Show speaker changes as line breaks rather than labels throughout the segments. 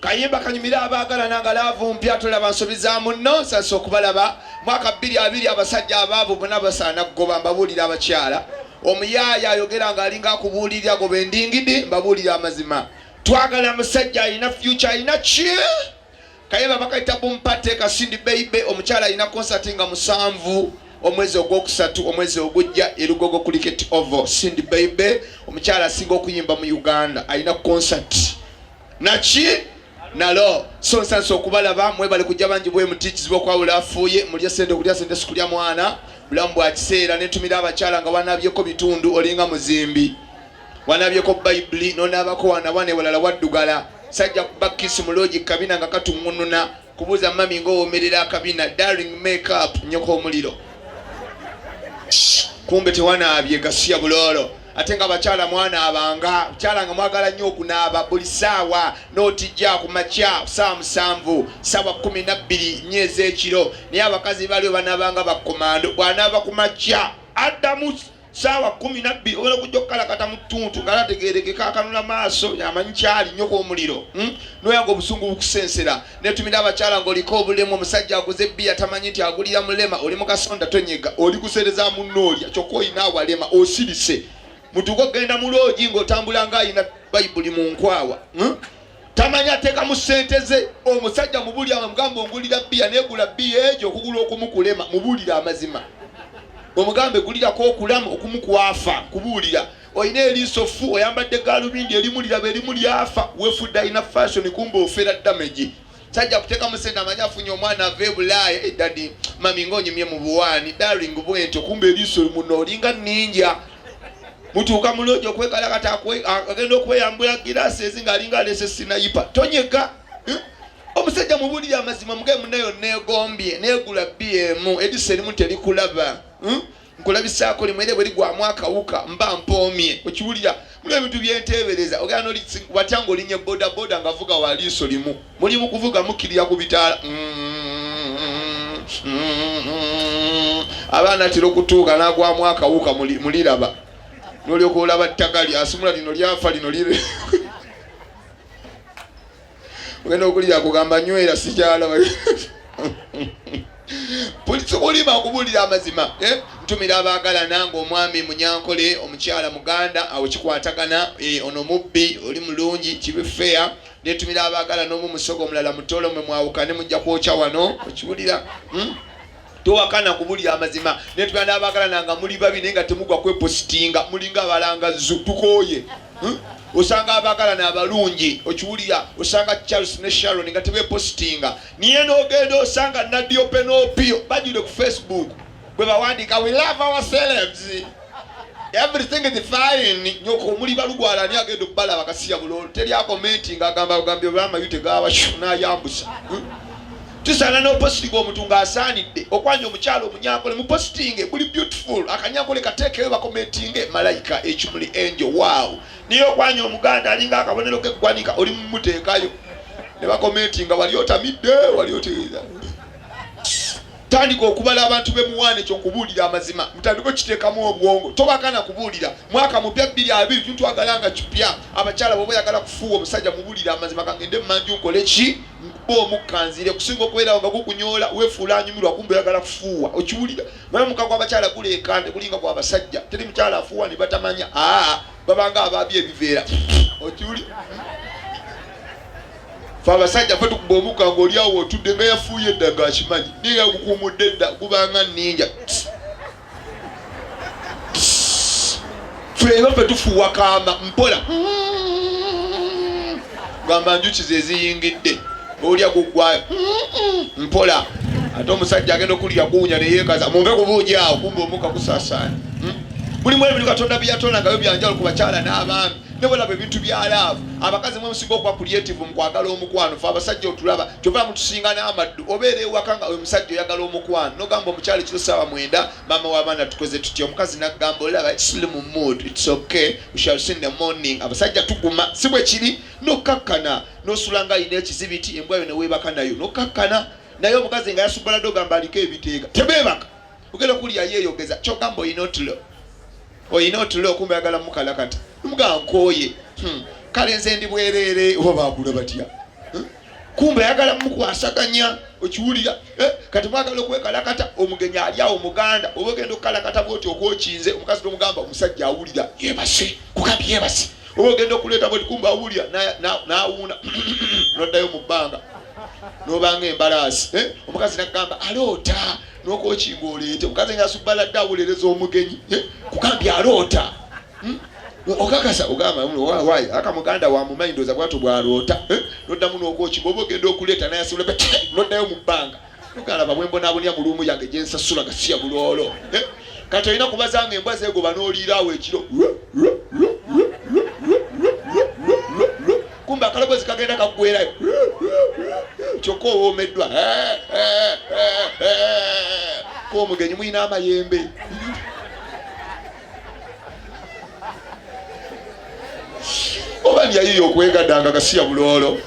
kayimba kanyumira abaagala nanga laavu mpya tulaba nsobiza munno sasa okubalaba mwaka 2020 abasajja abaavu bonna basaana kugoba mbabuulira abakyala omuyaaya ayogera ng'alinga akubuulirya goba endingidi mbabuulira amazima twagala musajja alina future alina ki kayimba bakayita bumpate kasindi baby omukyala alina concert nga 7 omwezi ogwokusatu omwezi ogujja erugogo cricket oval Cindy baby omukyala asinga okuyimba mu Uganda alina concert nachi nalo so sanso okubalaba mwebale kujja banji bwe mutichizibwa kwa ulafuye mulya sende kulya sende sikulya mwana bulambu akiseera netumira abakyala nga wanabyeko bitundu olinga muzimbi wanabyeko Bible nonabako wana wane walala waddugala sajja kubakisi muloji kabina nga katungununa kubuza mami ngo omerera kabina darling makeup nyoko omuliro kumbe tewanabye gasiya bulolo atenga abakyala mwana abanga kyala nga mwagala nnyo okunaaba buli ssaawa n'otijja ku makya ssaawa 7 ssaawa 12 nnyezi ekiro naye abakazi baliwo banaabanga bakomando bw'anaaba ku makya addamu ssaawa 12 obola okujja okukalakata mu ttuntu ngalategerekeka akanula maaso yamanyi kyali nnyo kw'omuliro noyanga obusungu bukusensera netumira abakyala ng'oliko obulemu omusajja aguze ebbiya tamanyi nti agulira mulema oli mu kasonda tonyega oli kusereza munnoolya kyokka oyina awalema osirise mutuko genda muloji ng'otambula ng'ayina bayibuli mu nkwawa tamanya ateeka mu ssente ze omusajja mubulira amugamba ongulira bbiya neegula bbiya egyo okugula okumukulema mubulira amazima omugambe gulirako okulamu okumukuafa kubuulira oyina eriiso fu oyambadde galubindi erimulira berimulyafa wefudde alina fashion kumbe ofera damage sajja kuteeka mu ssente amanya afunye omwana ava ebulaaya eddadi mami ng'onyumye mu buwaani darling bwentyo kumbe eriiso muno olinga ninja mutuuka mulojo okwekalakata agenda okweyambula girasi ezinga alinga alese sinayipa tonyega omusajja mubulira amazima mugaye munayo negombye negula BM edisa erimu terikulaba nkulabisaako limwere bwe ligwamu akawuka mba mpoomye okiwulira mulimu ebintu byenteebereza ogenda watya ng'olinnya bodaboda nga vuga waliiso limu mulimu kuvuga mukirira ku bitaala abaana tera okutuuka n'agwamu akawuka muliraba nolyoka olaba ttagali asumula lino lyafa lino lire ogenda okulira kugamba nywera sikyalaba polisi kulima okubulira amazima ntumira abaagala nange omwami munyankole omukyala muganda awo kikwatagana ono mubbi oli mulungi kibifeya netumira abaagala n'omu musogo omulala mutolo mwe mwawukane mujja kwokya wano okiwulira towakana kubulira amazima netumira n'abaagala nanga muli babi naye nga temugwa kwepositinga mulinga abalangazu tukoye osanga abaagala n'abalungi okiwulira osanga Charles ne Sharon nga tebepositinga niye n'ogenda osanga Nadio Penopio bajire ku Facebook bwe bawandika we love our celebs everything is fine nyoko muli balugwala ni agenda okubala bakasiya bulolo teri commenting agamba ogambye bama yute gawa shuna yambusa tusana no posting omutunga asanidde okwanya omukyalo omunyankole mu posting buli beautiful akanyankole katekewe ba commenting malaika ekimuli angel wow niyo kwanya omuganda alinga akabonero ke gwanika oli mumuteekayo ne ba commenting wali otamidde wali oteeza tandika okubala abantu bemuwane kyokubulira amazima mutandiko kiteekamu obwongo tobakana kubulira mwaka mupya 2020 tuntu agalanga kipya abakyala bobo yagala kufuwa omusajja mubulira amazima kangende manju nkole ki bo mukanzire kusinga okwera nga kukunyola wefuula anyumirwa kumbe yagala kufuwa okiwulira mwana mukagwa abakyala kulekande kulinga kwa abasajja teri mukyala afuwa ne batamanya babanga ababye ebiveera okiwulira abasajja fe tukubomuka ng'oli awo otudde nga yafuuye eddaga akimanyi niye gukuumudde edda kubanga ninja feba fe tufuuwa kaama mpola gamba njuki ze ziyingidde olya guggwayo mpola ate omusajja agenda okulya kuwunya neyeekaza mumpe kubuuja awo kumbe omuka kusaasaana mulimu ebintu Katonda byatonda nga byanjalo ku bakyala n'abaami nebulaba ebintu byalaavu abakazi mwe musinga okuba creative mu kwagala omukwano fe abasajja otulaba kyova mutusinga n'amaddu obeera ewaka nga omusajja oyagala omukwano nogamba omukyala ekiro ssaawa 9 maama w'abaana tukoze tutya omukazi naggamba olaba it's slim mood it's okay we shall see in the morning abasajja tuguma si bwe kiri nokkakkana n'osula nga ayina ekizibiti embwayo ne weebaka nayo nokkakkana naye omukazi nga yasubbala dogamba aliko ebiteega tebeebaka ogenda okulya yeeyogeza kyogamba oyina otulo okumbe yagala mukalakata mugamba nkooye kale nze ndi bwereere oba baagula batya kumbe ayagala mukwasaganya okiwulira kati mwagala okwekalakata omugenyi ali awo muganda oba ogenda okukalakata bwoti okwokinze omukazi tomugamba omusajja awulira yebase kugambye yebase oba ogenda okuleeta bwoti kumbe awulira n'awuuna noddayo mu bbanga n'obanga embalaasi omukazi nakugamba aloota n'okwokinga oleete omukazi ng'asubbaladde awulereza omugenyi kugambye aloota okakasa ogamba wayi akamuganda wa mumanyi ndoza bwato bwaloota noddamu n'okwokinga oba ogenda okuleeta naye asibula noddayo mu bbanga nogalaba bwe mbonaabonera mu luumu yange gye nsasula nga siya buloolo kati olina kubazanga embwa zeegoba n'oliiraawo ekiro kumbe akalabwezi kagenda kaggwerayo kyokka owoomeddwa k'omugenyi mulina amayembe oba lyayiyo okwegadanga gasiya buloolo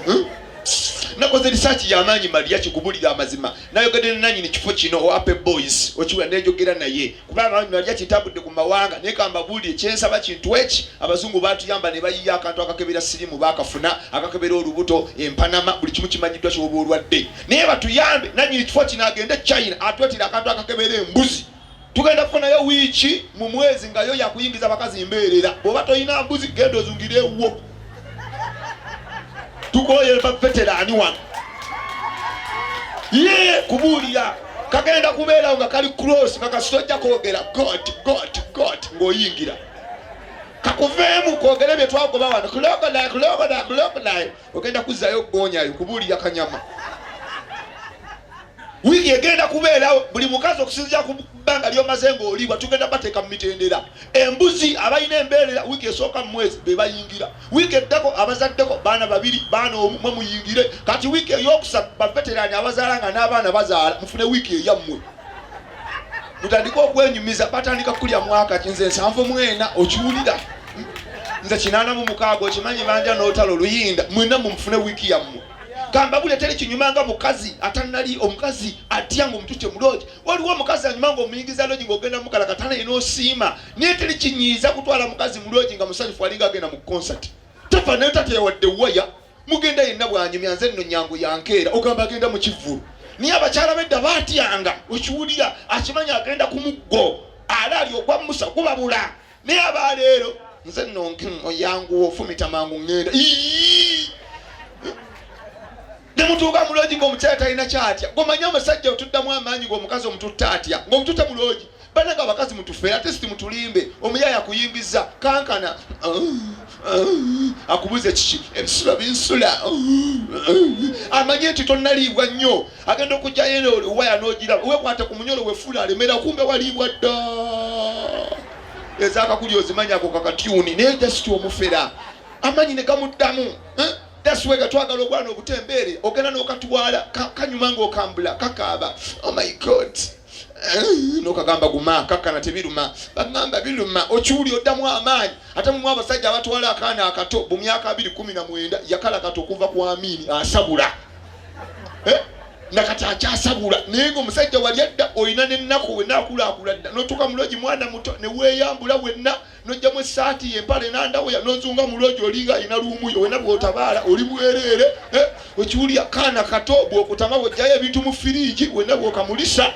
nakoze research y'amaanyi Maria kikubulira amazima nayogedde nannyini kifo kino owape boys okiwa nejogera naye kubanga amaanyi Maria kitambudde ku mawanga nekamba buli ekyensaba kintu eki abazungu batuyamba ne bayiya akantu akakebera sirimu bakafuna akakebera olubuto empanama buli kimu kimanyiddwa kyoba olwadde naye batuyambe nannyini kifo kino agende China atwetira akantu akakebera embuzi tugenda kufunayo wiiki mu mwezi nga yo yakuyingiza bakazi mbeerera bw'oba toyina mbuzi genda ozungirewo tukoye veterani wano ye kubuulira kagenda kubeerawo nga kali cross nga kasojja kwogera God ng'oyingira kakuveemu kwogera bye twagoba wano kulogola ogenda kuzzayo gonyayo kubuulira kanyama wiki egenda kubeerawo buli mukazi okusinzira ku bbanga ly'omaze ng'oliibwa tugenda bateeka mu mitendera embuzi abalina embeerera wiki esooka mu mwezi be bayingira wiki eddako abazaddeko baana babiri baana omu mwe muyingire kati wiki ey'okusatu baveterani abazaala nga n'abaana bazaala mufune wiki eyammwe mutandika okwenyumiza batandika kulya mwaka kinze 7 okiwulira nze 86 okimanyi banja n'otalo luyinda mwina mumufune wiki yammwe kamba bule tele kinyumanga mukazi atanali omukazi atya ngo mutute muloji waliwo mukazi anyumanga omuyingiza loji ngogenda mukala katana ino sima niye tele kinyiza kutwala mukazi muloji nga musanyufu alinga agenda mu concert tafa nayo tate yawadde waya mugenda yenna bwanyumya nze nno nyangu yankeera ogamba agenda mu kivulu niye abakyala bedda batyanga okiwulira akimanya agenda ku muggo alaali ogwa musa gubabula naye abaleero nze nno oyangu ofumita mangu ngenda nemutuuka muloji ng'omukyala talina kyatya ng'omanya amasajja otuddamu amaanyi ng'omukazi omututta atya ng'omututta muloji bananga abakazi mutufeera ate siti mutulimbe omuyaya akuyingiza kankana akubuze kiki ebisula binsula amanye nti tonnaliibwa nnyo agenda okujjayo waya n'ogiraba weekwate ku munyolo wefuula alemera kumbe waliibwa dda ezaakakuli ozimanya ako kakatyuni naye jasiti omufera amanyi ne gamuddamu taswega twagala obwana obutembeere ogenda n'okatwala kanyuma ng'okambula kakaaba oh my God n'okagamba guma kakkana tebiruma bagamba biruma okiwuli oddamu amaanyi ate mumu abasajja abatwala akaana akato mu myaka 2019 yakala kato okuva ku Amini asabula nakati akyasabula naye ng'omusajja wali adda olina n'ennaku wenna akulakula dda n'otuuka muloji mwana muto ne weeyambula wenna n'ojjamu essaati empale n'andawoya n'ozunga muloji olinga alina luumuyo wenna bw'otabaala oli bwereere okiwulya kaana kato bw'okutama bw'ojjayo ebintu mu firiigi wenna bw'okamulisa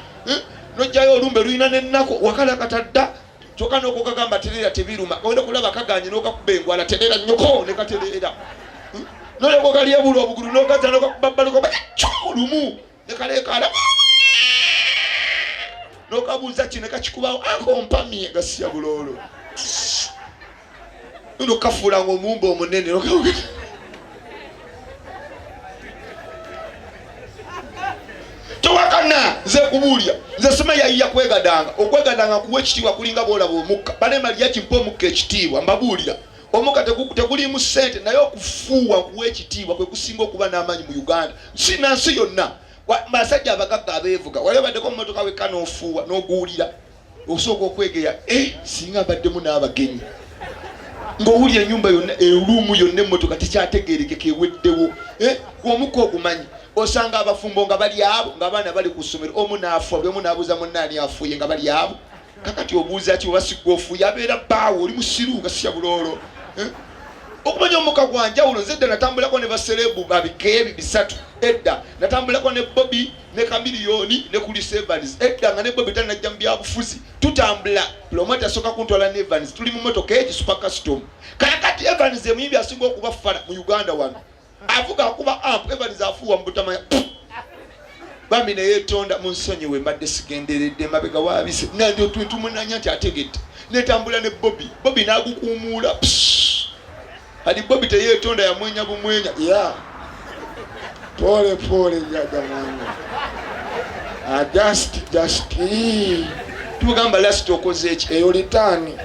n'ojjayo olumbe lulina n'ennaku wakala katadda kyokka n'okukagamba tereera tebiruma ogenda okulaba kaganye n'okakuba engwala tereera nnyoko ne katereera noleko kalyebula obugulu n'ogaza n'okakubabbaliko lumu ne kaleekaala n'okabuuza ki ne kakikubawo akompamye gasiya buloolo nokafuula ng'omumba omunene towakana nze kubuulya nze sima yayiya okwegadanga kuwa ekitiibwa kulinga boolaba omukka balema lya kimpa omukka ekitiibwa mbabuulira omukka tegulimu ssente naye okufuuwa kuwa ekitiibwa kwe kusinga okuba n'amaanyi mu Uganda sinansi yonna basajja abagagga abeevuga wali baddeko mu motoka wekka n'ofuuwa n'oguwulira osooka okwegeya singa baddemu n'abagenyi ng'owulya ennyumba yonna eruumu yonna emmotoka tekyategeerekeka eweddewo omukka ogumanyi osanga abafumbo nga bali abo ng'abaana bali ku ssomero omu n'afuwa buli omu n'abuuza munnaani afuuye nga bali abo kakati obuuza ki oba sigga ofuuye abeera bbaawo oli musiru nga sya buloolo okumanya omuka gwanjawulo nzedda natambulako ne baselebu babikeebi bisatu edda natambulako ne Bobby ne Chameleone ne Chris Evans edda nga ne Bobby tanajja mu byabufuzi tutambula promota soka kuntwala ne Evans tuli mu motoka eki super custom kakati Evans emuyimbi asinga okuba fana mu Uganda wano avuga akuba amp Evans afuwa mu butamanya bambi ne yetonda mu nsonyiwe mbadde sigenderedde mabega wabise nandi tumunanya nti ategedde netambula ne Bobby nagukuumuula ali Bobby teyetonda yamwenya bumwenya pole pole jaga mwana just tugamba last okoze eki eyo litani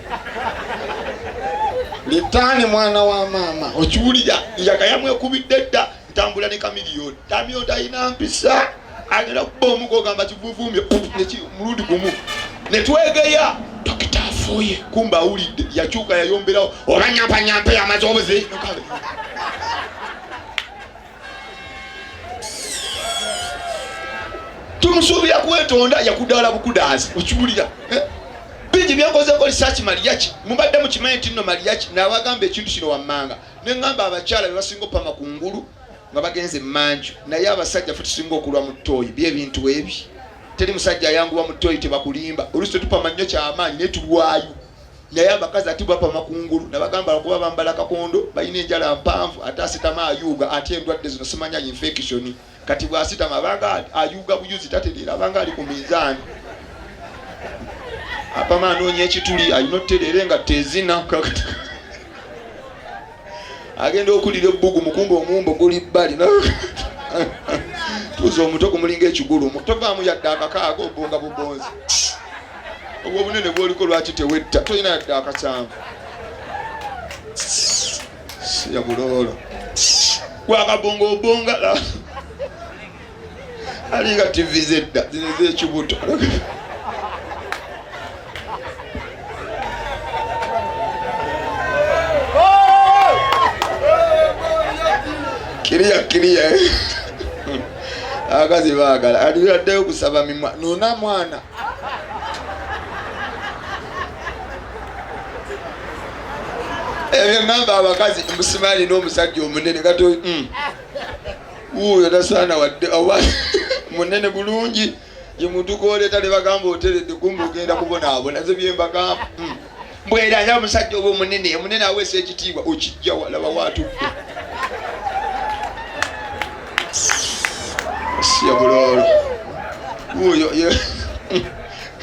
mwana wa mama okiwulira njaka yamwekubidde dda ntambula ne Chameleone talina mpisa agenda kuba omugo gamba kivuvumbye mulundi gumu netwegeya dokita afuye kumba awulidde yakyuka yayomberawo olanyampa yamaze obuzi tumusuubira kwetonda yakudala bukudazi okiwulira bingi byakozeko research Mariachi mubadde mukimanyi nti nno Mariachi n'abagamba ekintu kino wammanga neŋŋamba abakyala be basinga opama ku ngulu nga bagenze manju naye abasajja fe tusinga okulwa mu ttooyi byebintu ebi teri musajja ayanguwa mu ttooyi tebakulimba oluusi tetupama nnyo kyamaanyi naye tulwayo naye abakazi ati bapama ku ngulu nabagamba lwakuba bambala kakondo balina enjala mpanvu ate asitama ayuuga ate endwadde zino simanya infection kati bwasitama abanga ayuuga buyuzi tatereera abanga ali ku minzaani apama anoonya ekituli alina otutereere nga tezina agenda okulira ebbugu mukumba omuwumbo guli bbali tuuza omuto gumulinga ekigulumu tovaamu yadde akakaaga obonga bubonzi obwo obunene bwoliko lwaki tewetta tolina yadde akasanvu ya buloolo gwakabonga obonga alinga TV zedda zino ez'ekibuto kiriya akazi baagala aliraddeyo kusaba mimwa nuna mwana ebyo ngamba abakazi musimaali n'omusajja omunene gato uyo tasaana wadde munene bulungi ye muntu kooleta ne bagamba oteredde kumbe ogenda kubonaabona ze byembagamba mbweranya omusajja oba omunene aweesa ekitiibwa okijja walaba waatudde siya buloolo uyo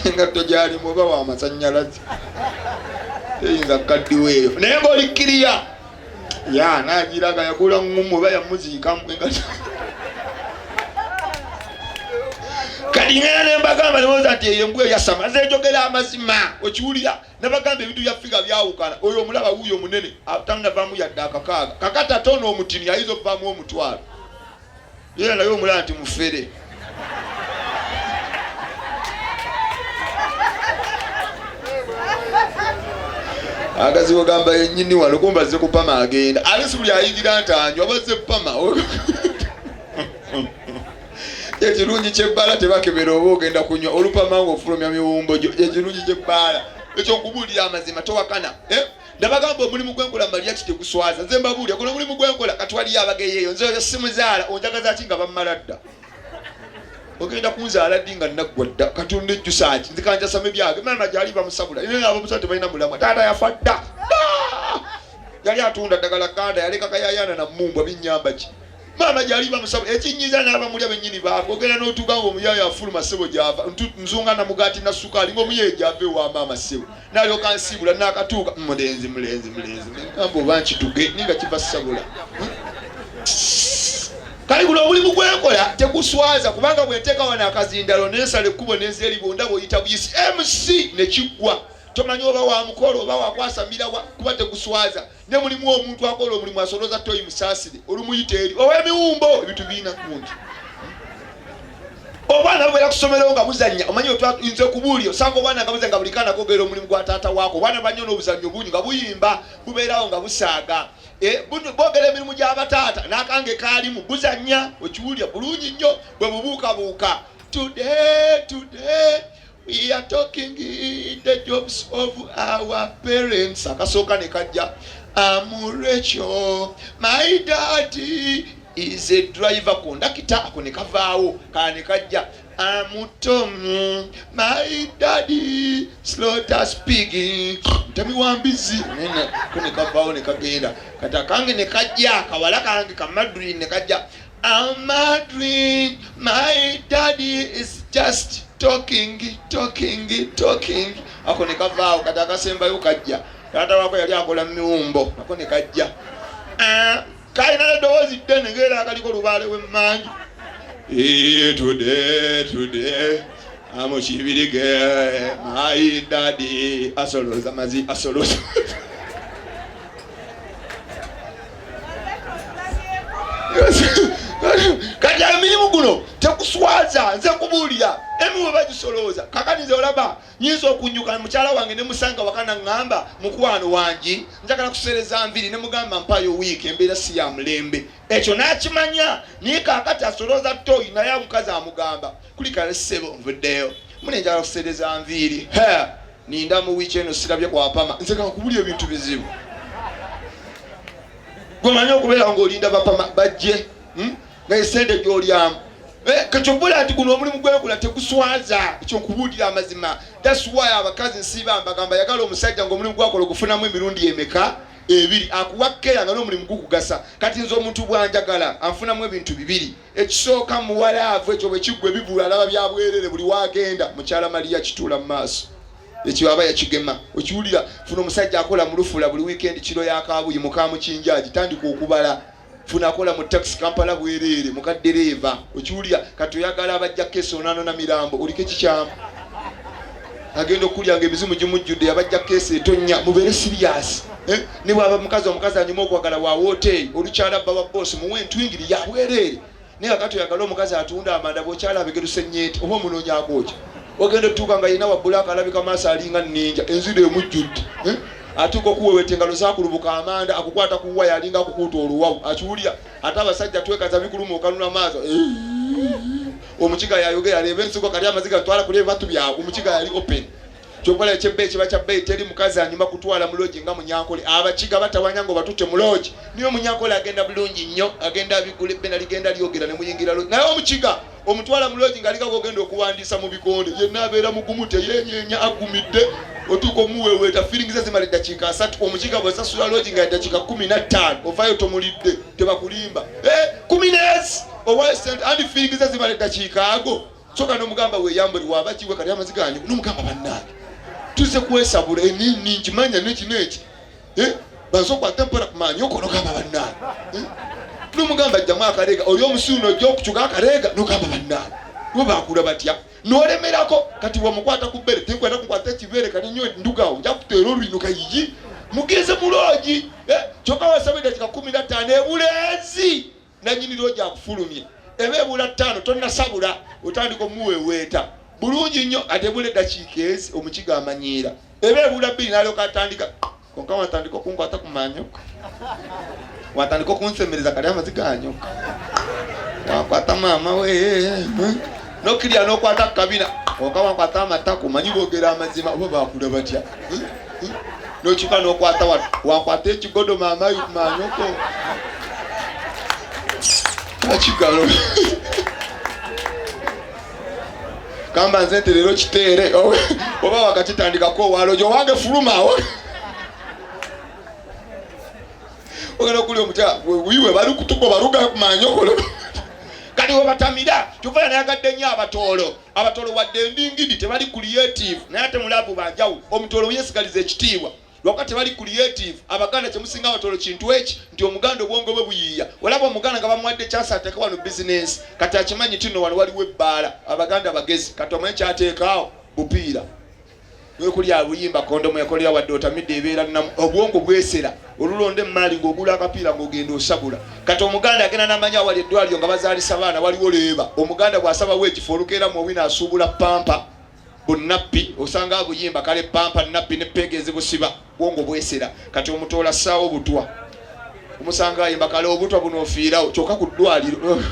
engatto gyalimu oba wamasannyalaze teyinza kaddiweeyo naye ng'olikkiriya nagiraga yakula ngumu oba yamuziikamu engatto kati ngenda nembagamba newoza nti eyo embwa eyasama nzejogera amazima okiwulira nabagamba ebintu byaffiga byawukana oyo omulaba wuuyo omunene tanavaamu yadde akakaaga kakati atoona omutini ayinza okuvaamu omutwalo yera naye omulaba nti mufere akaziwo gamba yennyini wano kumba azze kupama agenda ate si buli ayigira nti anywa bazze pama ekirungi kyebbala tebakebera oba ogenda kunywa olupama nga ofulumya miwumbo gyo ekirungi kyebbala ekyokubuulira amazima towakana ndabagamba omulimu gwenkola Mariachi teguswaza nze mbabuulira guno omulimu gwenkola katwaliyo abageyeeyo nze simuzaala onjagaza ki nga bammala dda ogenda kunzaala ddi nga naggwa dda katonda ejjusa ki nzikanjasame byange maama gyali bamusabula ine abamusa tebalina mulamwa taata yafa dda yali atunda ddagala kanda yaleka kayayana na mmumbwa binyamba ki maama gyali bamusabula ekinyiza n'abamulya bennyini baabwe ogenda n'otuuka nga omuyaayo afuluma ssebo gyava nzunga na mugaati na sukaali ng'omuyeeyo gyava ewa maama ssebo n'alyoka nsiibula n'akatuuka mulenzi amba oba nkituge ninga kiva ssabula kali guno omulimu gwenkola teguswaza kubanga bwenteeka wano akazindalo nensala ekkubo nenzeeribo ndaba oyita buyisi MC nekiggwa tomanyi oba wamukolo oba wakwasamira kuba teguswaza ne mulimu omuntu akola omulimu asoloza toyi musaasire olumuyita eri ow'emiwumbo ebintu birina kunti obwana bubeera kusomero nga buzannya omanyi otuyinza okubuulira osanga obwana nga buzannya nga buli kaana kogera omulimu gwa taata waako obwana bannyo n'obuzannyo bungi nga buyimba bubeerawo nga busaaga boogera emirimu gy'abataata n'akange kaalimu buzannya okiwulira bulungi nnyo bwe bubuukabuuka today we are talking the jobs of our parents akasooka ne kajja I'm Rachel. My daddy is a driver. Kondakita ako ne kavaawo kane kajja. I'm Tom. My daddy slaughter pig. Tami wambizi nene kone kavaawo ne kagenda. Kata kange ne kajja kawala kange kamadri ne kajja. I'm Madrid. My daddy is just talking. Ako ne kavaawo kata akasemba yo kajja. Kata wako yali akola miwumbo ako ne kajja. Kaina dozi dene ngera akaliko lubale wemmanyi. Today I'm a shibiri girl. My daddy asoloza mazi asoloza. Kajja mirimu guno tekuswaza nze kubulira emiwe bagisoloza kakati nze olaba nyinza okunyuka mukyala wange ne musanga wakana ngamba mukwano wangi njagala kusereza nviri ne mugamba mpayo wiiki embeera si ya mulembe ekyo nakimanya niye kakati asoloza toyi naye omukazi amugamba kulikala ssebo nvuddeyo mune njagala kusereza nviri ninda mu wiiki eno sirabye kwapama nze kakubulya ebintu bizibu gomanya okubeera ng'olinda bapama bajje nga esente gy'olyamu kakyobula nti guno omulimu gwekula tekuswaza ekyo nkubulira amazima. That's why abakazi nsiba mbagamba yagala omusajja ng'omulimu gwakola okufunamu emirundi emeka ebiri akuwa keya nga n'omulimu gukugasa. Kati nze omuntu bwanjagala anfunamu ebintu bibiri. Ekisooka muwalaavu ekyo bwe kiggwa ebivula alaba byabwerere buli wagenda mukyala Mariya kituula mu maaso ekyo aba yakigema. Okiwulira funa omusajja akola mu Lufula buli weekend kiro yakabuyi mukamu kinjaji tandika okubala funa akola mu taxi Kampala bwerere mukaddereva. Okiwulira kati oyagala abajja keso nano na mirambo olike kikyamu agenda okulya ng'emizimu gimujjudde abajja keso etonya mubere serious ne bwaba omukazi anyuma okwagala wa hoteli olukyala baba boss muwe ntwingiri ya bwerere naye kati oyagala omukazi atunda amanda bw'okyala abegeruse nnyeti oba omunoonya akookya ogenda otuuka nga yina wabbulaka alabika maaso alinga ninja enziro emujjudde atuuka okuweweta engalo zakulubuka amanda akukwata ku waya alinga akukuuta oluwawu. Akiwulira ate abasajja twekaza bikuluma okanula maaso omukiga yayogera aleba ensigo kali amaziga twala kuli ebibatu byawe omukiga yali open. Kyokola ekyebbe ekiba kya bbeyi teri mukazi anyuma kutwala mu lodge nga munyankole abakiga batawanya ngo batutte mu lodge niyo munyankole agenda bulungi nnyo agenda abigula ebbena ligenda lyogera ne muyingira lodge naye omukiga omutwala mu lodge ng'alinga kogenda okuwandiisa mu bikonde yenna abeera mugumu teyenyenya agumidde otuuka omuweweeta feeling ze zimala eddakiika 3 omukiga bw'esasula lodge nga eddakiika 15 ovaayo tomulidde tebakulimba 10 owayo sente andi feeling ze zimala eddakiika ago soka n'omugamba weeyambuli waaba kiwe kali amaziganyu n'omugamba bannange tuze kwesabula enini nkimanya nekineki basoka tempera kumanya okologamba bannange n'omugamba ajjamu akareega oli omusuuno ojja okukyuka akareega n'ogamba bannange bo bakula batya n'olemerako kati wamukwata ku bbere tenkwenda kukwata ekibeere kati nnyo ndugawo nja kuteera olwinuka yiyi mugeze muloogi kyokka wasaba eddakiika 15 ebulenzi nanyini loogi akufulumye eba ebula 5 tonnasabula otandika omuweweeta bulungi nnyo ate bule eddakiika ezi omukiga amanyiira eba ebula 2 n'alyoka atandika konka watandika okunkwata ku manyoka watandika okunsemereza kali amaziganyoka wakwata maama we nokirya n'okwata kabina konka wakwata amatako manyi boogera amazima oba bakula batya n'okyuka n'okwata wakwata ekigodo maamayo ku manyoko akigalo kamba nze nti leero kiteere oba wakakitandikako owalo gyo wange fulumawo ogenda okulya omutya wiwe bali kutuko baluga kumanyokolo kati webatamira kyofana nayagadde nnyo abatoolo wadde endingidi tebali creative naye ate mulabu banjawulo omutoolo yesigaliza ekitiibwa lwakati bali creative abaganda kyemusinga abatoolo kintu eki nti omuganda obwongo bwe buyiiya olaba omuganda nga bamuwadde kyasa ateeka wano bizinesi kati akimanyi tino wano waliwo ebbaala abaganda bagezi kati omanyi kyateekaawo bupiira wekulya buyimba kondomu yakolera wadde otamidde ebeera namu obwongo bwesera olulonda emaali ng'ogula akapiira ng'ogenda osabula kati omuganda agenda n'amanya wali eddwaliro nga bazaalisa baana waliwo leeba omuganda bw'asabawo ekifo olukeera muwina asuubula pampa bunappi osanga buyimba kale pampa nappi ne pege ezibusiba bwongo bwesera kati omutoola ssaawo butwa omusanga ayimba kale obutwa buno ofiirawo kyokka ku ddwaliro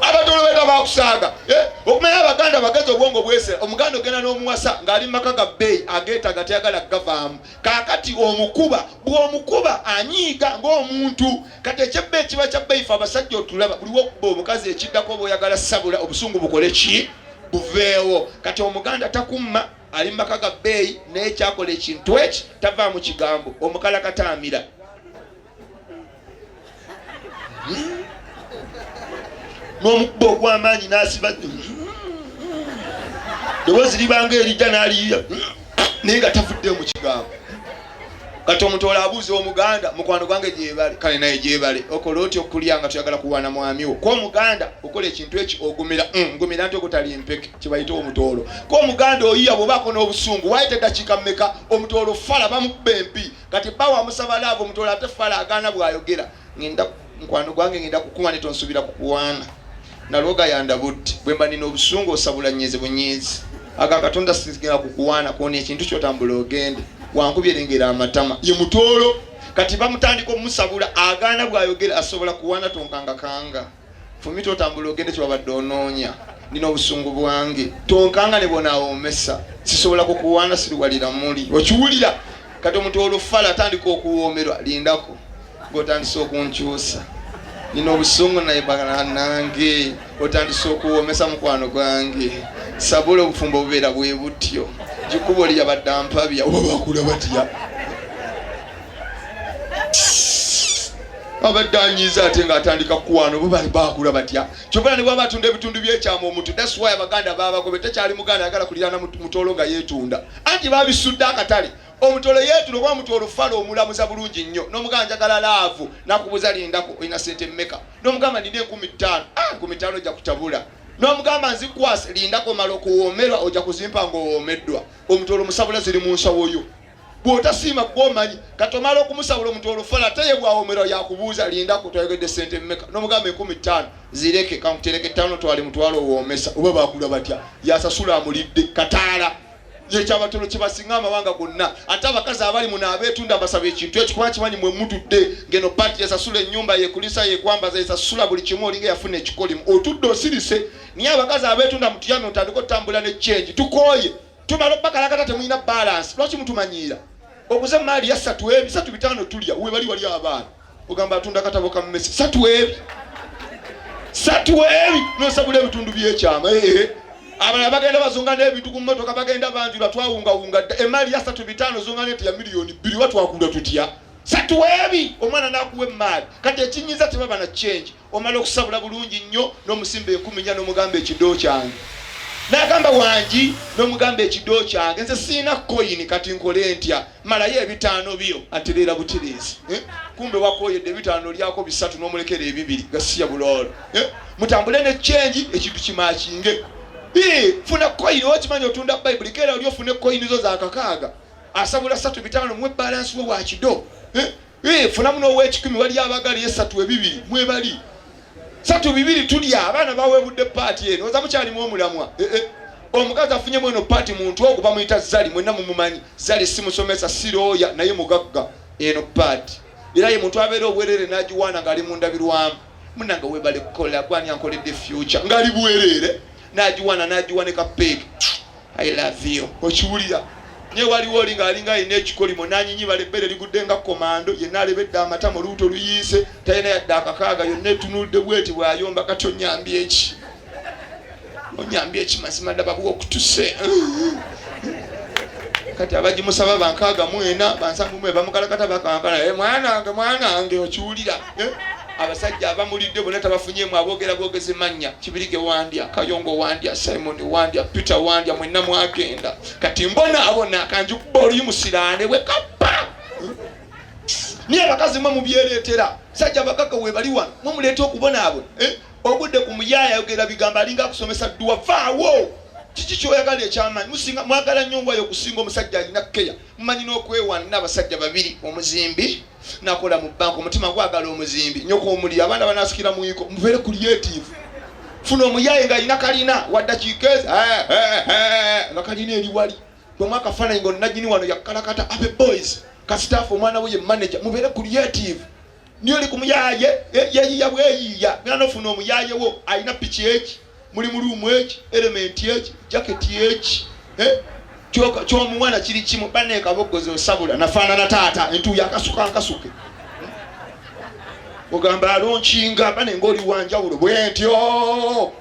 abatoolo beta bakusanga okumanya abaganda abaganda bagaza obwongo bwese omuganda ogenda n'omuwasa ng'ali maka ga bbeeyi ageeta gatayagala gavaamu kaakati omukuba bw'omukuba anyiiga ng'omuntu kati ekyebbeeyi kiba kya bbeeyi fe abasajja otulaba buli wokuba omukazi ekiddako bw'oyagala sabula obusungu bukole ki buveewo kati omuganda takumma ali maka ga bbeeyi naye kyakola ekintu eki tavaamu kigambo omukala kataamira n'omukuba ogw'amaanyi n'asiba ddoboozi libanga erijja n'aliira naye nga tavuddeo mu kigambo kati omutoola abuuza omuganda mukwano gwange gyebale kale naye gyebale okola otya okulya nga tuyagala kuwaana mwamiwo k'omuganda okola ekintu eki ogumira ngumira nti ogutali mpeke kibayita omutoolo k'omuganda oyiya bw'obaako n'obusungu waayita eddakiika mmeka omutoolo fala bamukuba empi kati bba wamusaba laava omutoolo ate fala agaana bw'ayogera ngenda mukwano gwange ngenda kukuwa ne tonsuubira kukuwaana nalwoga yandabutti bwe mba nina obusungu osabula nnyeze bunyezi aga katonda sigenda kukuwaana kwona ekintu kyotambula ogende wankubye lengera amatama ye mutoolo kati bamutandika omusabula agaana bw'ayogera asobola kuwaana tonkanga kanga fumi totambula ogende kyobadde onoonya nina obusungu bwange tonkanga ne bonaawomesa sisobola kukuwaana siriwalira muli okiwulira kati omutoolo fala atandika okuwoomerwa lindako ng'otandise okunkyusa nina obusungu naye banange otandise okuwomesa mukwano gwange sabula obufumbo obubeera bwe butyo gikubo lyabadde ampabya oba bakula batya abadde anyiiza ate ng'atandika kuwaana oba bali bakula batya kyokka ne bwaba atunda ebitundu byekyama omuntu that's why abaganda baabagobe tekyali muganda ayagala kuliraana mutoolo nga yeetunda anti baabisudde akatale omutoolo yeetula oba mutoolo fala omulamuza bulungi nnyo n'omugamba njagala laavu nakubuza lindako olina sente mmeka n'omugamba nina 15 15 ojja kutabula n'omugamba nzikwase lindako mala okuwoomerwa ojja kuzimpa ng'owoomeddwa omutoolo musabula ziri mu nsawo yo bw'otasiima gw'omanyi kati omala okumusabula omutoolo fala ate ye bw'awoomerwa yakubuuza lindako twayogedde sente mmeka n'omugamba 15 zireke kankutereke 5 twali mutwalo owoomesa oba baakula batya yasasula amulidde kataala yekyabatono kibasinga amawanga gonna ate abakazi abali muno abeetunda basaba ekintu ekikuba kimanyi mwe mutudde ngeno pati yasasula ennyumba yekulisa yekwambaza yesasula buli kimu olinga yafuna ekikolimu otudde osirise niye abakazi abeetunda mutuyame otandika otambula ne change tukooye tumala bakalakata temulina balance lwaki mutumanyiira okuze maali ya 3 ebi 3 bitano tulya we bali wali abaana ogamba atunda katabo ka mmesi 3 ebi nosabula ebitundu byekyama abana bagenda bazunga n'ebintu ku mmotoka bagenda banjula twawungawunga emaali ya 3 zunga neti ya milioni 2 watu wakunda tutya 3 ebi omwana nakuwa emaali kati ekinyiza tebaba na change omala okusabula bulungi nnyo n'omusimba 10 n'omugamba ekidoo kyange n'agamba wangi n'omugamba ekidoo kyange nze siina coin kati nkole ntya malayo 5 byo aterera buterezi kumbe wakoyedde 5 lyako 3 n'omulekera 2 gasiya buloolo mutambule ne change ekintu kimakinge funa coin okimanyi otunda Bible kera oli ofune coin zo za kakaaga asabula 3 mwe balance we wakido funa muno w'ekikumi wali abagali 3 mwe bali 3 tulya abaana bawebudde party eno oza mukyali mu omulamwa omukazi afunye mweno party muntu ogwo bamuyita Zali mwenna mumumanyi Zali simusomesa siroya naye mugagga eno party era ye muntu abeera obwerere nagiwaana ngali mu ndabirwamu munanga webale kukola gwani ankoledde future ngali bwerere nagiwana kapeke I love you okiwulira nye waliwo olinga alinga ine ekikolimo nanyinyi balebere ligudde nga komando ye nalebedde amata mu luuto luyiise tayina yadde akakaaga yonna etunudde bweti bwayomba kati onyambye eki mazima ddaba bwokutuse kati abagimusaba bankaaga mwena bansanvu mwe bamukalakata bakankana mwanange okiwulira abasajja abamulidde bonna tabafunyemu aboogera boogeze mannya Kibirige Wandya Kayongo Wandya Simon Wandya Peter Wandya mwenna mwagenda kati mbona akanjukuba olimusiraane wekapa niye abakazi mwe mubyereetera sajja abakaka webali wano mumuleeta okubona abo ogudde ku muyaaya ayogera bigambo alinga akusomesa dduwa vaawo kiki kyoyagala ekyamanyi musinga mwagala nnyo ngwayo okusinga omusajja alina keya mumanyi n'okwewaana n'abasajja 2 omuzimbi nakola mu banka omutima gwagala omuzimbi nyoko omuli abaana banasikira muyiko mubeere creative funa omuyaye nga alina kalina waddakiika ezi nga kalina eri wali bwemwaka akafaananyi ng'onnagini wano yakalakata abe boys kasitaafu omwana we ye manager mubeere creative niyo oli ku muyaye yeyiya bweyiya ngana ofuna omuyaye wo alina piki eki muli mulumu eki element eki jacket eki ky'omwana kiri kimu banne kabogozo osabula nafaanana taata entuuyo akasuka nkasuke ogamba alonkinga bane ng'oli wanjawulo bwentyo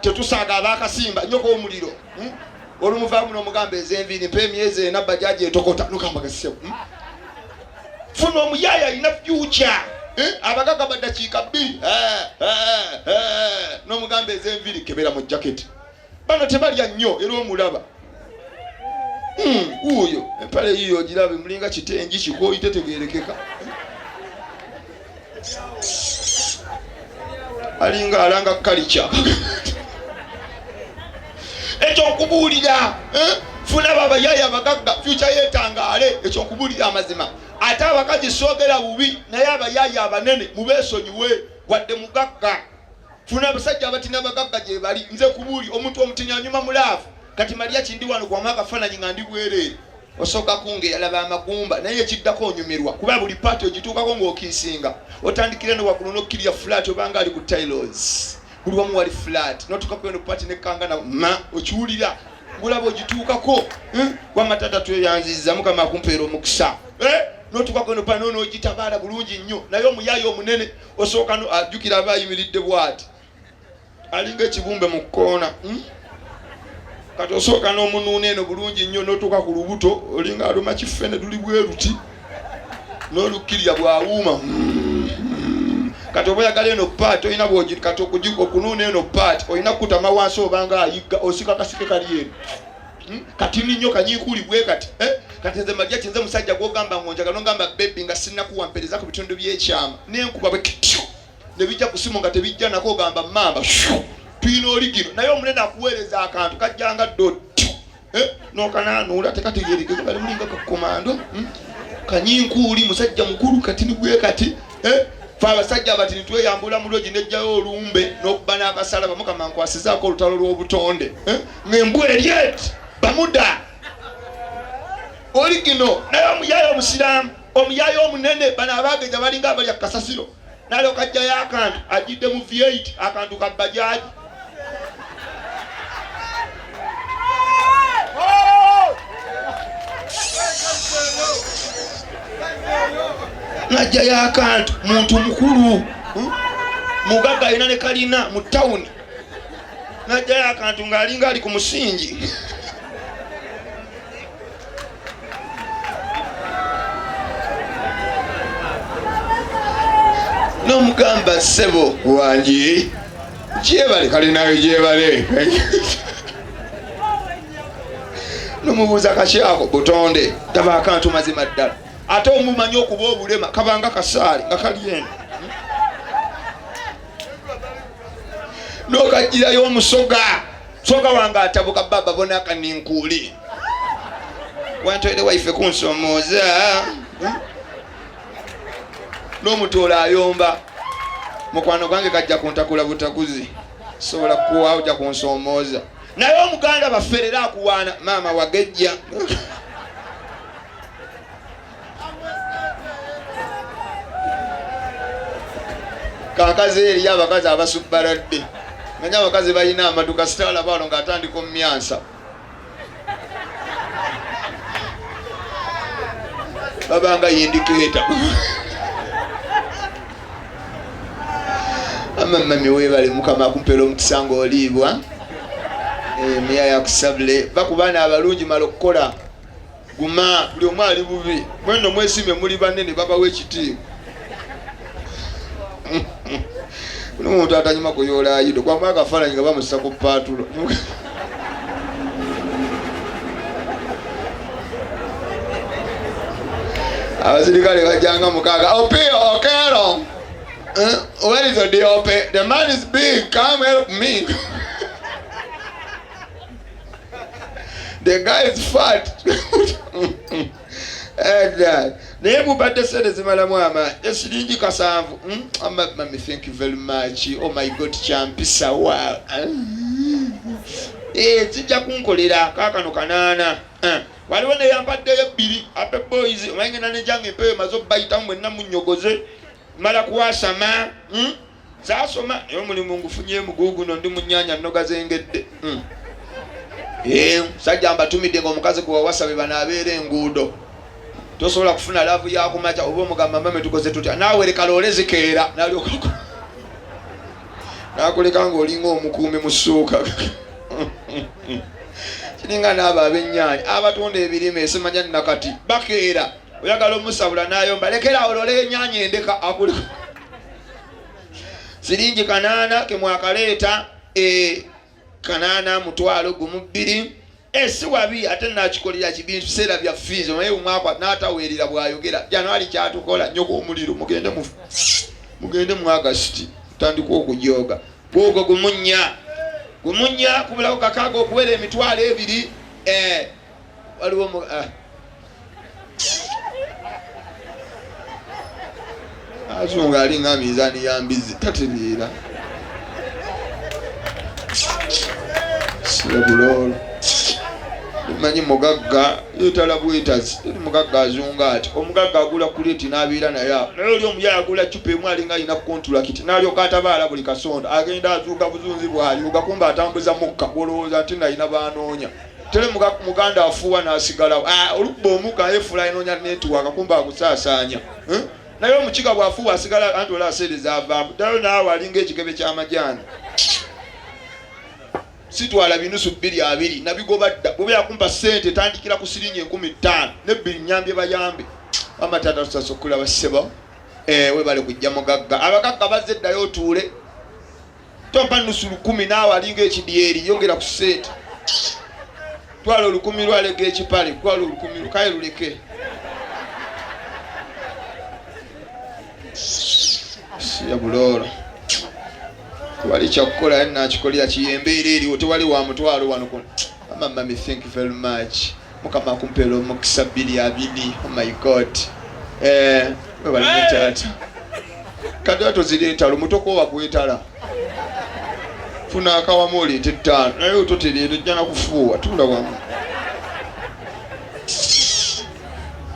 tetusaaga abakasimba nyoko omuliro olumuva muno omugamba ez'enviiri mpa emyezi ena bajaji etokota nogamba gasebo funa omuyaya alina future abagaga baddakiika 2 n'omugamba ez'enviiri kebera mu jaketi bano tebalya nnyo era omulaba uyo empale yiyo ogirabe mulinga kitengi kikooyi tetegerekeka alinga alanga kalicha ekyokubuulira funa babayaya abagagga future yetangaale ekyokubuulira amazima ate abakazi soogera bubi naye abayaya abanene mubeesonyiwe wadde mugagga funa abasajja abatina abagagga gye bali nze kubuuli omuntu omutinyanyuma mulaafu kati Maria kindi wano kwa mwaka kafaananyi nga ndi bwereere osooka kunge yalaba amagumba naye ekiddako onyumirwa kuba buli paati ogituukako ng'okiisinga otandikira ne waggulu n'okkirya flat obanga ali ku tailos buli wamu wali flat n'otuukako eno paati nekkangana ma okiwulira ngulaba ogituukako wamatata tweyanziza mukama akumpeera omukisa n'otuukako eno paati n'ogitabaala bulungi nnyo naye omuyaayi omunene osooka ajjukira aba ayimiridde bw'ati alinga ekibumbe mu kkoona kati osooka n'omunuuna eno bulungi nnyo n'otuuka ku lubuto olinga aluma kifene tuli bwe ruti n'olukkirya bw'awuuma kati oba oyagala eno paati olina kati okunuuna eno paati olina kukutama wansi obanga ayigga osika kasike kali eno kati nnyo kanyiikuuli bwe kati kati nze Maria kinze musajja gw'ogamba ngonjagala n'ogamba bebi nga sinnakuwa mpereza ku bitundu by'ekyama n'enkuba bwe kityo ne bijja ku simu nga tebijja nako ogamba mamba tuyina oligino naye omunene akuweereza akantu kajjanga ddotyo n'okanaanuula tekategeerekeka bali mulinga kakomando kanyiinkuuli musajja mukulu kati nibwe kati fe abasajja abatini tweyambula mu logi nejjayo olumbe n'okuba n'akasalaba mukama nkwasizaako olutalo lw'obutonde ng'embwa eryeti bamuda oligino naye omuyaayi omusiraamu omuyaayi omunene bano abaageja balinga abalya kasasiro nalyo kajjayo akantu ajjidde mu V8 akantu ka bajaji najjayo akantu muntu mukulu mugagga alina ne kalina mu tawuni najjayo akantu ng'alinga ali ku musingi n'omugamba ssebo wangi gyebale kalinayo gyebale n'omubuuza kakyako butonde taba akantu mazima ddala ate omumanyi okuba obulema kabanga kasaali nga kali eno n'okajjirayo omusoga soga wange atabuka baba bona akaninkuuli wantoere waife kunsomooza n'omutoola ayomba mukwano gwange kajja kuntakula butakuzi sobola kukuwaawo ojja kunsomooza naye omuganda bafferera akuwaana maama wagejja kakazi eriyo abakazi abasubbaladde manya abakazi balina amaduka sitaala baalo ng'atandika omumyansa babanga yindikeeta amamami weebale mukama akumpeera omukisa ng'oliibwa miyaya akusabule bakubaana abalungi mala okukola guma buli omu ali bubi mweno mwesime muli banene babawo ekitiibwa buli muntu atanyuma kuyoola ayido kwamba akafaananyi nga bamussa ku paatulo abasirikale bajjanga mukaaga opio okero where is the DOP? The man is big, come help me. The guy is fat. Naye mubadde sente zimalamu amaanyi esiringi kasanvu mami thank you very much oh my god kyampisa wa kijja kunkolera kaakano kanaana waliwo neyampaddeyo 2 ape boys omanyengenda nenjange empewo emaze obbayitamu mwenna munnyogoze mala kuwasama saasoma naye omulimu ngufunye mugugu no ndi munyanya nnoga zengedde. Sajja mbatumidde ng'omukazi gwe wawasa be banaabeera enguudo tosobola kufuna laavu yakumaca oba omugamba mame tukoze tutya naawe leka loole zikeera nalyoka nakuleka ng'olinga omukuumi mu ssuuka kiringa n'abo ab'ennyaanya abatunda ebirime esimanya nakati bakeera oyagala omusabula n'ayomba lekera olole ennyaanya endeka akuleka siringi 8 kemwakaleeta kanana mutwalo gumu 2 si wabi ate nakikolera kibi biseera bya fees omaye umwaka n'ataweerera bwayogera January kyatukola nnyo omuliro mugende mu August tandika okujoga gwogo gumunya kubulawo kakaaga okuwera emitwalo 2 waliwo azunga alinga mizaani ya mbizi tatereera sirabulolo manyi mugagga yetala bwetazi teri mugagga azunga ati omugagga agula kuleti n'abiira naye oli omuyala agula cupa emu alinga alina contract n'alyoka atabaala buli kasonda agenda azuuga buzunzi bw'ayuga kumba atambuza mukka olowooza nti nalina baanoonya tere muganda afuuwa n'asigalawo olubba omukka yefula enoonya netiwaka kumba akusaasaanya naye omukiga bw'afuuwa asigala anti ola aseereza avaamu ddayo naawe alinga ekigebe ky'amajaani sitwala binusu 2 nabigoba dda bwe yakumpa sente tandikira ku siringi 15 ne 2 nyambye bayambe amatata tusasokula basebo we bale kujja mugagga abagagga bazze ddayo otuule tompa nusu 10 naawe alinga ekidyeri yongera ku sente twala 10 lwalega ekipale twala 10 lukaye luleke siya buloro wali kyakukola nakikolera kiyembeera eriwo tewali wa mutwalo wano mama me thank you very much mukama akumpera omukisa 2 oh my god webali mutata kati atozireeta lumutoko wakwetala funa akawamu oleete 5 naye ototereera ojja nakufuuwa tula wamu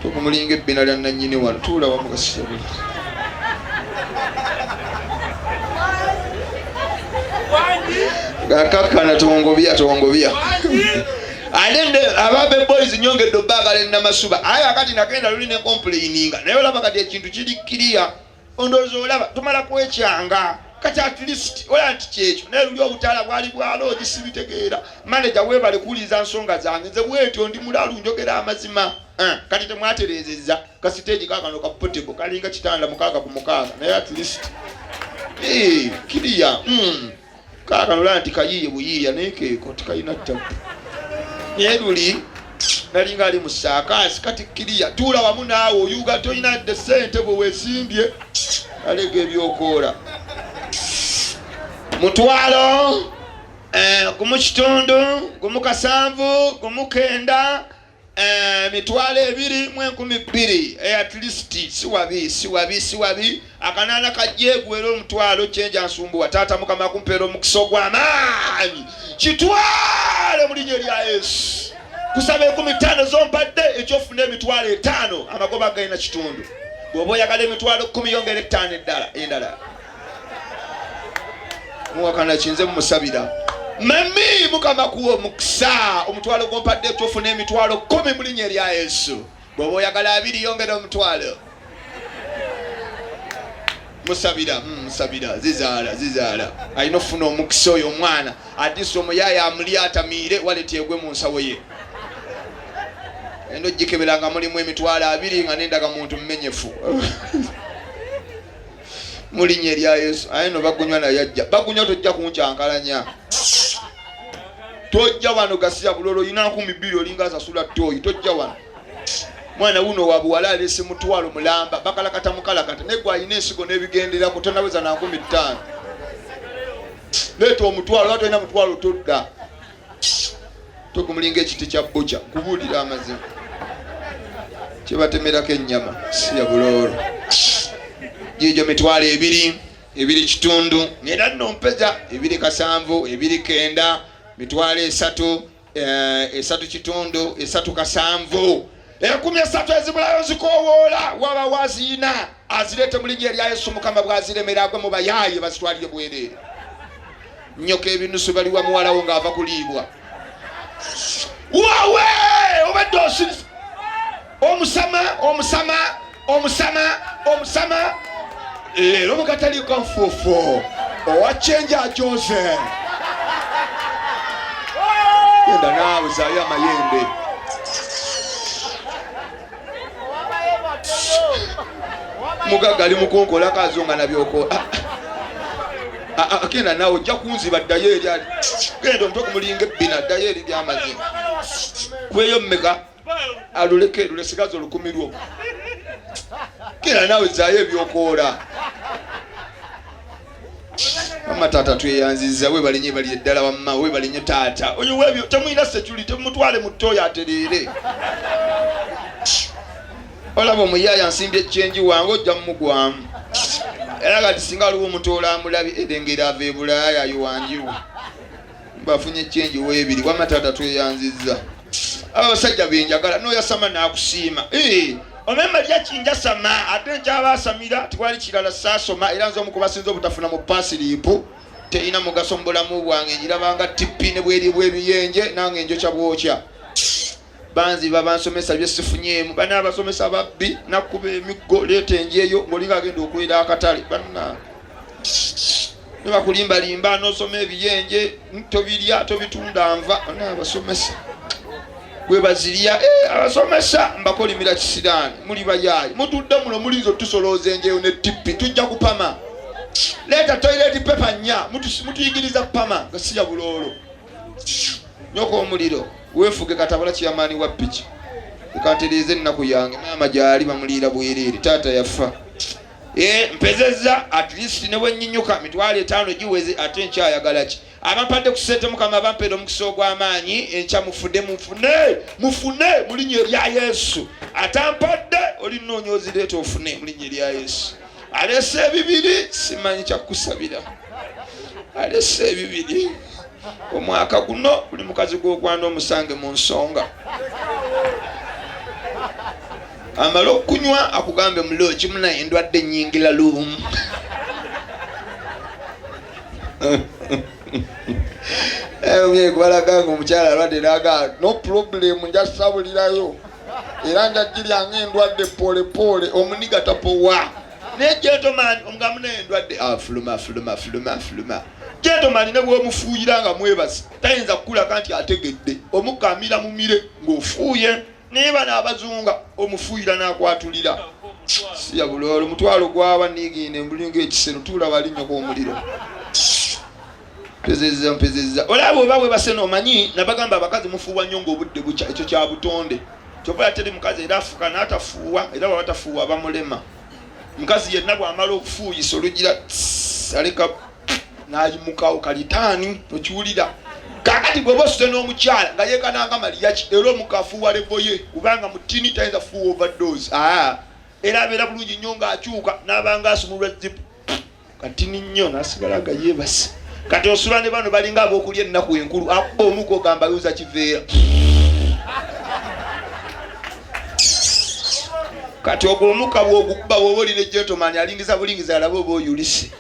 tokumulinga ebbina lya nannyini wano tuula wamu kasisabuli gakakana tongobya alende ababe boys nyongedde obbagala ennamasuba aye akati nakenda luli ne complaininga naye olaba kati ekintu kiri kiriya ondoozi olaba tumala kwekyanga kati at least ola nti kyekyo naye luli obutaala bwali bwalo gisibitegeera manager webale kuwuliza nsonga zange nze bwetyo ndi mulalu njogera amazima kati temwatereezezza kasiteegi kakano kapotebo kalinga kitanda 6 ku 6 naye at least kiriya kakano ola nti kayiye buyiirya naye keeko tikayina ttabu naye luli nalinga ali mu saakaasi kati kiriya tuula wamu naawe oyuga toyina dde ssente bwe weesimbye alega ebyokoola mutwalo gumu kitundu gumu kasanvu gumu kenda mitwalo 2 mu 12 at least siwabi akanana kajegwera omutwalo kyenja nsumbuwa taata mukama kumpeera omukisa ogw'amaanyi kitwale mu linnya lya Yesu kusaba 15 zompadde ekyofuna emitwalo 5 amagoba galina kitundu bw'oba oyagala emitwalo 10 yongera 5 endala muwakana kinze mumusabira mami mukama kuwa omukisa omutwalo gompadde ekyofuna emitwalo 10 mu linnya lya Yesu bw'oba oyagala 2 yongera omutwalo musabira zizaala alina ofuna omukisa oyo omwana atisi omuyaya amuli atamiire waleteegwe mu nsawo ye endo ojjikeberanga mulimu emitwalo 2 nga nendaga muntu mmenyefu mu linnya lya Yesu aye no bagunywa naye ajja bagunywa tojja kunkyankalanya tojja wano gasiya bulolo yina 200 olinga asasula toyi tojja wano mwana wuno wabuwala alese mutwalo mulamba bakalakata mukalakata negwa ayina ensigo n'ebigendera kutonaweza na 15 leeta omutwalo watu ayina mutwalo todda tokumulinga ekiti kya bbuca kubuulira amazima kyebatemerako ennyama siya bulolo jijo mitwalo 2 kitundu ngenda nno mpeza 2 kasanvu 2 kenda mitwalo 3 kitundu 3 kasanvu 13 ezibulayo zikowoola waba waziina azirete mu linnya erya Yesu. Mukama bw'aziremera agwe mu bayaaye bazitwalire bwereere. Nyoka ebinusu baliwa muwala wo ng'ava kuliibwa. Wawe obadde osirisa omusama leero mukataliko nfuufu owaccenja ajoze genda naawe zaayo amayembe. Mugaga ali mukonkola kazonga nabyoko agenda naawe ojja kunziba ddayo eri ali genda omutwe kumulinga ebbina ddayo eri byamazima kweyo mmeka aluleke lulesigazi olukumi lwo genda naawe zaayo ebyokoola. Mama taata tweyanziza we balinye bali eddala wamma we balinye taata oyo webyo temuyina security mutwale mutoya atereere. Olaba omuyaya nsimbye eccenji wange ojja mumugwamu era kati singa aliwo omutoola amulabi edengera ava e Bulaaya yiwanjiwo bafunye eccenji weebiri. Wamma taata tweyanziza abasajja benjagala noyasama nakusiima omemba lya kinja sama ate nkyabasamira tiwali kirala saasoma era nze omukubasinza obutafuna mu pasiripu teina mugaso mu bulamu bwange njirabanga tippi ne bweri bw'ebiyenje nange njokya bwokya. Banziba bansomesa byesifunyeemu bana abasomesa babbi nakuba emiggo leeta enjeeyo ng'olinga agenda okwera akatale banna ne bakulimbalimba n'osoma ebiyenje tobirya tobitunda nva bana abasomesa bwe bazirya abasomesa mbakolimira kisiraani muli bayaayi mutudde muno mulinza otusolooza enjeeyo ne tippi tujja kupama leeta toilet paper nnya mutuyigiriza pama nga sija buloolo. Nyoka omuliro weefuge katabala kiyamaani wa ppiki ekantereeza ennaku yange maama gyali bamuliira bwereere taata yafa. Mpezezza at least ne bwennyinnyuka 5,000 giweze ate nkyayagala ki abampadde ku ssente Mukama bampeera omukisa ogw'amaanyi enkya mufune mu linnya erya Yesu. Atampadde oli nnoonya ozireeta ofune mu linnya erya Yesu. Alese ebibiri simanyi kyakusabira alese ebibiri omwaka guno buli mukazi gw'ogwanda omusange mu nsonga amala okunywa akugambe mulo kimuna endwadde nnyingira luumu. Gwalaganga omukyala alwadde naga no problem njasabulirayo era njagiryange endwadde polepole omuniga tapowa ne gentleman omugamu n'endwadde fuluma gentleman ne bw'omufuuyira nga mwebasi tayinza kukulaka nti ategedde omukamira mumire ng'ofuuye naye bano abazunga omufuuyira n'akwatulira siya buloolo mutwalo gwaba nigiine mbulinga ekisero tuula balinnyo kw'omuliro. Mpezezza olaba oba bwe basena omanyi nabagamba abakazi mufuuwa nnyo ng'obudde bukya ekyo kya butonde kyova teri mukazi era afuka n'atafuuwa era baba tafuuwa bamulema. Mukazi yenna bw'amala okufuuyisa olugira aleka n'ayimukawo kalitaani okiwulira. Kakati bw'oba osute n'omukyala nga yeekananga maliyaki era omukafuuwa leboye kubanga mutini tayinza fuuwa overdose era abeera bulungi nnyo ng'akyuka n'abanga asumulwa zipu katini nnyo n'asigala nga yeebase. Kati osula ne bano balinga ab'okulya ennaku enkulu akuba omuko ogamba yuza kiveera. Kati ogwo omuka bw'ogukuba bw'oba olina gentleman alingiza bulingiza alabe oba oyulise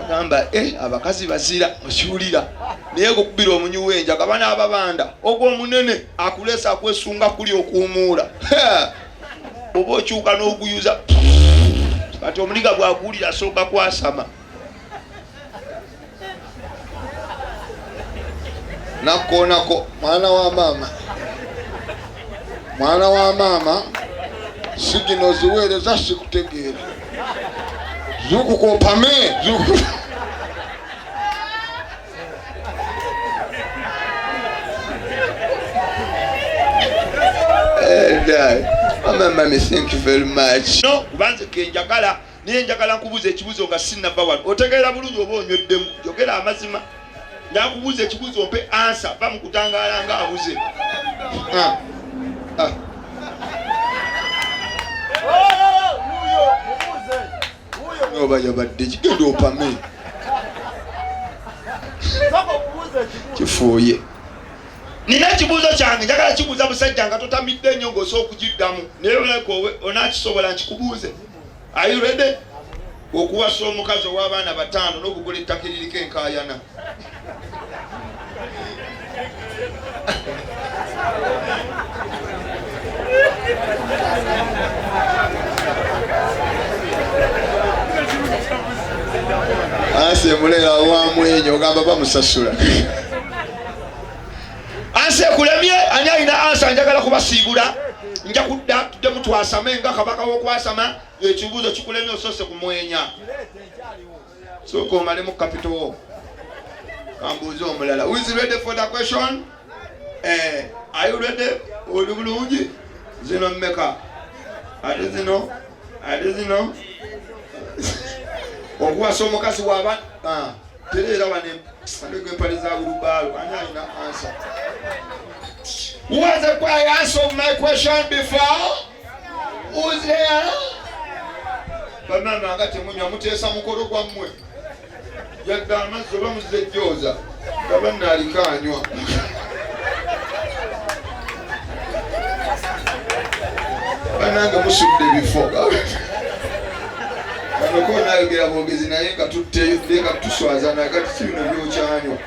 agamba abakazi bazira okiwulira naye gukubira omunyuwenja gaba n'ababanda ogwo omunene akuleesa akwesunga kuli okuwumuula oba okyuka n'oguyuza kati omuliga bw'akuwulira asooka kwasama. Nakonako mwana wa mama sigino ziweereza sikutegeera zukukopame Mama, thank you very much. No, kubanze kenjagala niye njagala nkubuuza ekibuuzo nga sinnava wano otegeera bulungi oba onyweddemu jogera amazima. Njakubuuza ekibuuzo mpe ansa va mukutangaala nga abuze. Oba yabadde kigenda opame kifuuye. Nina ekibuuzo kyange njagala kibuuza busajja nga totamidde nnyo ng'osooka okugiddamu naye oleko onakisobola nkikubuuze. Are you ready? Okuwasa omukazi ow'abaana bataano n'okugula ettaka eririko enkaayana. Anse mulera wamwenyo ogamba bamusasula. Anse kulemye ani alina ansa njagala kubasiibula. Nja kudda tudde mutwasame nga kabaka w'okwasama ekibuuzo kikulemye osose kumwenya. Sooka omalemu kapito. Kambuuze omulala. Who is ready for the question? Are you ready? Oli bulungi? Zino mmeka? Ate zino? Okuwasa omukazi w'abaana tereera wane empale za bulubaalo ani alina answer? Who has the answer of my question before? Who's there? Banana nga temunywa muteesa mukolo gwammwe yadda amazzi oba muzejjooza nga bannaalika anywa. Banange musudde bifo Ko nayogera bwogezi naye nga tutteyo nga tuswaza naye kati si bino byokyanywa.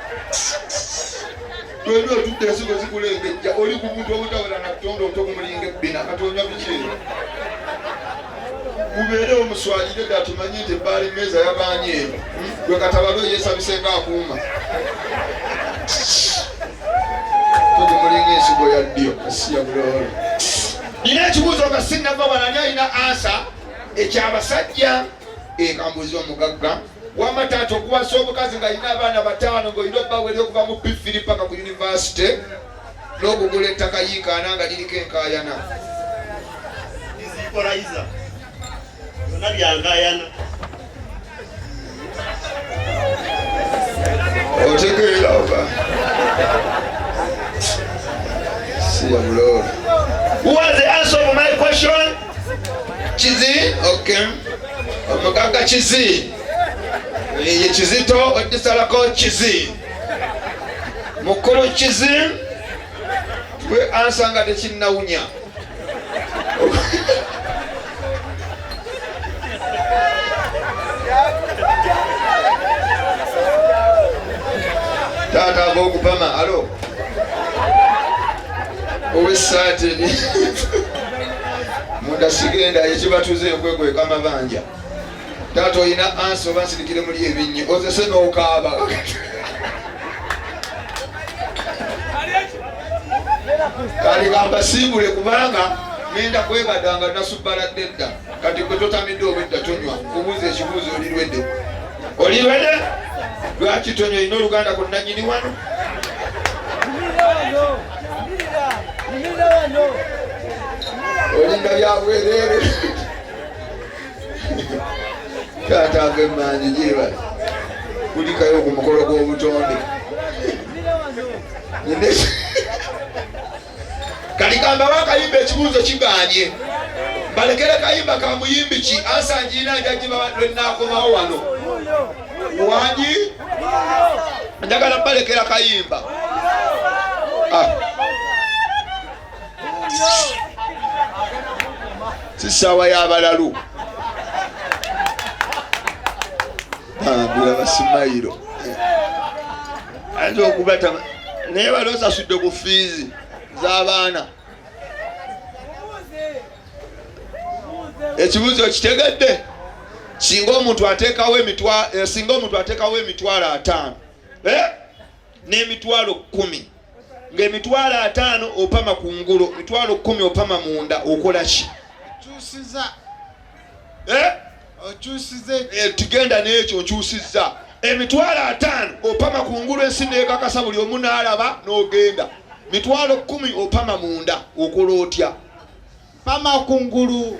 Lwendo otutte ensigo zikulengejja oli ku muntu obutawera na kutonda omuto gumulinga ebbina kati onywa biki? Mubeere omuswalire ddala tumanyi nti ebbaala emmeeza yabaanye eyo gwe katabalo yeesabise ng'akuuma. Togumulinga ensigo ya ddyo asi ya buloolo. Nina ekibuuzo nga sinnava wanani alina ansa ekyabasajja. Kambuuza omugagga wamma taata okuwasa omukazi ng'alina abaana bataano ng'olina obbaweri okuva mu P3 paka ku yunivasite n'okugula ettaka yiikaana nga liriko enkaayana.
Izikolaiza byonna byankaayana.
Otegeera oba si ya buloolo. Who has the answer of my question? Kizi? Okay. Omugagga Kizi. Ye Kizito odisalako Kizi. Mukulu Kizi. Gwe ansa nga tekinnawunya. Taata ag'okupama alo. Owessaati munda sigenda ekibatuze okwekweka amabanja. Taata olina ansa oba nsirikire muli ebinnyi ozese n'okaaba. Kali kambasiibule kubanga ngenda kwebadanga nasubbaladde edda kati gwe totamidde obwedda tonywa kubuuza ekibuuzo olirwedde. Olirwedde? Lwaki tonywa olina oluganda ku nannyini wano? Olinda byabwerere. Taata ag'emmanyi gyebali kulikayo ku mukolo gw'obutonde. Kali kambawo akayimba ekibuuzo kigaanye. Balekere kayimba ka muyimbi ki ansa ngiina njagiba lwenaakomawo wano. Wangi? Njagala balekera kayimba. Si ssaawa y'abalalu. Bula basimayiro. Ayinza okubata naye bali osasudde ku fiizi z'abaana. Ekibuuzo kitegedde? Singa omuntu ateekawo emitwalo 5 n'emitwalo 10 ng'emitwalo 5 opama kungulu emitwalo 10 opama munda okola ki? Okyusize tugenda n'ekyo okyusizza emitwalo 5 opama kungulu ensi n'ekakasa buli omu n'alaba n'ogenda. Mitwalo 10 opama munda okola otya? Pama kungulu